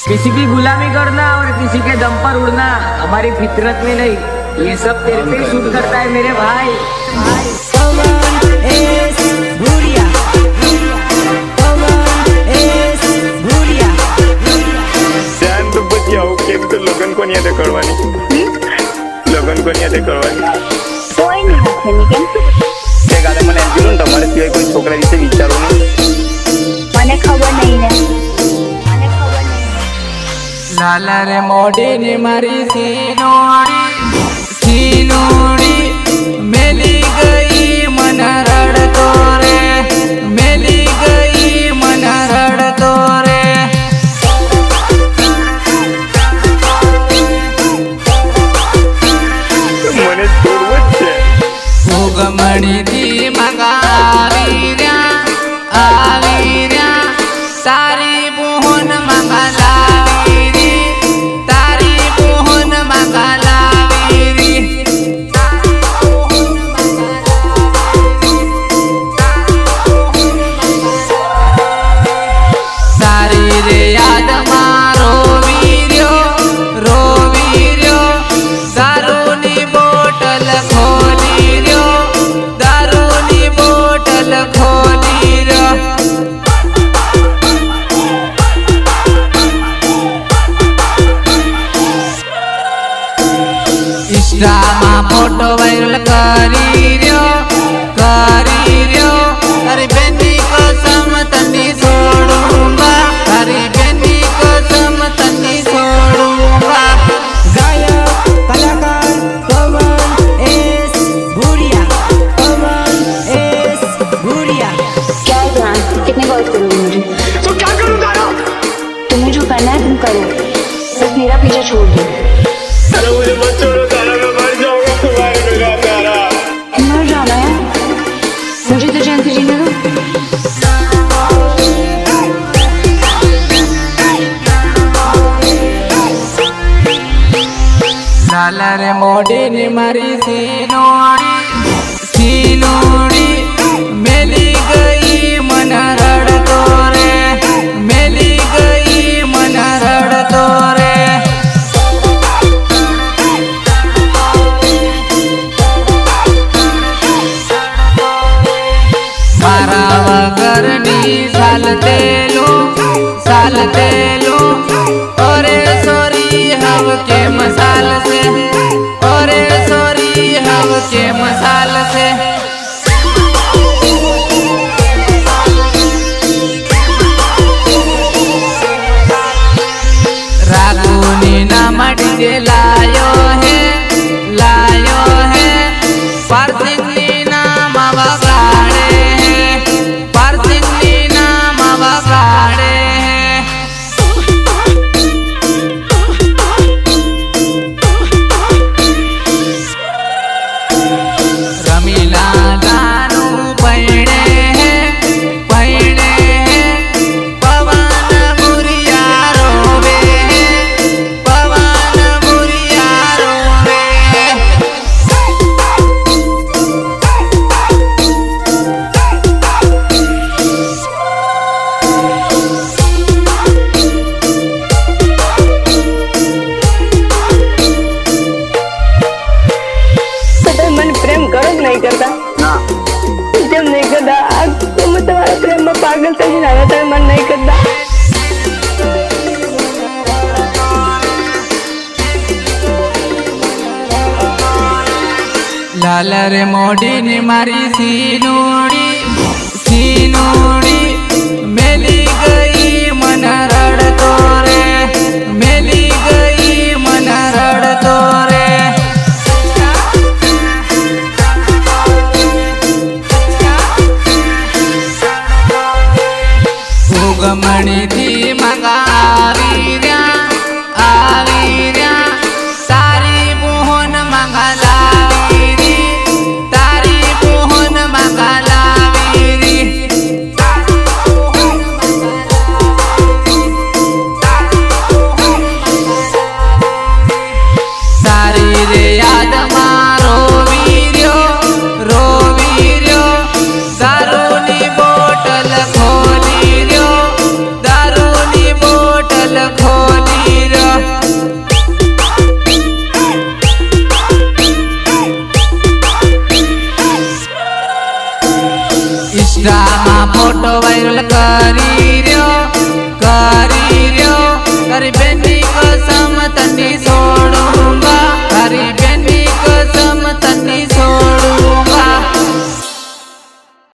किसी की गुलामी करना और किसी के दम पर उड़ना हमारी फितरत में नहीं, ये सब तेरे पे सूट करता है मेरे भाई। लगन को नहीं करवानी, लगन को नहीं करवानी कोई नहीं है તે કાલે મને એમ કીધું ને તમારે સિવાય કોઈ છોકરા વિશે વિચારો નહીં। મને ખબર નહીં ને લાલા રે મોઢે ને મારી સીનોડી મેલી ગઈ મન રડતો રે, મેલી ગઈ મન રડતો રે। મને છોડવું જ છે। ઉગમણી થી મંગાવી રહ્યા તારી બુહન મંગલાવી રી, તારી બુહન મંગલાવી રી। તારી રે યાદમાં રોવી રહ્યો, દારૂની બોટલ ખોલી રહ્યો, દારૂની બોટલ ખોલી રહ્યો। इंस्टाમાં ફોટો વાયરલ કરી રહ્યો, તારી બેની કસમ તની છોડુંગા, તારી બેની કસમ તની છોડુંગા। गायक कलाकार पवन एस भूरिया, पवन एस भूरिया। क्या है ध्यान, कितने कॉल करोगे मुझे? तो क्या करूँ दादा? तुम्हें जो करना है तुम करो, बस मेरा पीछा छोड़ दो। अरे मुझे मत छोड़ो दादा, मैं मर जाऊंगा तुम्हारे बिना दादा। मर जाना है, मुझे तो चैन से जीने दो। લાલા રે મોઢે ને મારી સીનોડી મેલી ગઈ મન રડતો રે, મેલી ગઈ મન રડતો રે। મારા વગરની સાલતેલું ઓરે સોરી હવ કે મસાલ से, ઓરે સોરી હવ કે મસાલ से। રાગુની ના મટી લાયો હે પારસિંગની નામ વગાડે, પારસિંગની નામ વગાડે। રમીલા ગાનું પૈણે પવન મુરિયા રોવે, પવન મુરિયા રોવે। તમે મને પ્રેમ કરો કે નહીં કરતા? કેમ નહીં કરતા? આ તો હું તમારા પ્રેમમાં પાગલ થઈને આવ્યા, તમે મને નહીં કરતા? લાલા રે મોઢી ને મારી સીનોડી મેલી ગઈ મન રડતો રે, મેલી ગઈ મન રડતો રે। ઉગમણી થી મંગાવી રહ્યા તારી બુહન મંગલાવી રી, તારી બુહન મંગલાવી રી। તારી રે યાદમાં રોવી રહ્યો, દારૂની બોટલ ખોલી રહ્યો, દારૂ ઇન્સ્ટામાં ફોટો વાયરલ કરી રહ્યો કરી બેનની કસમ તની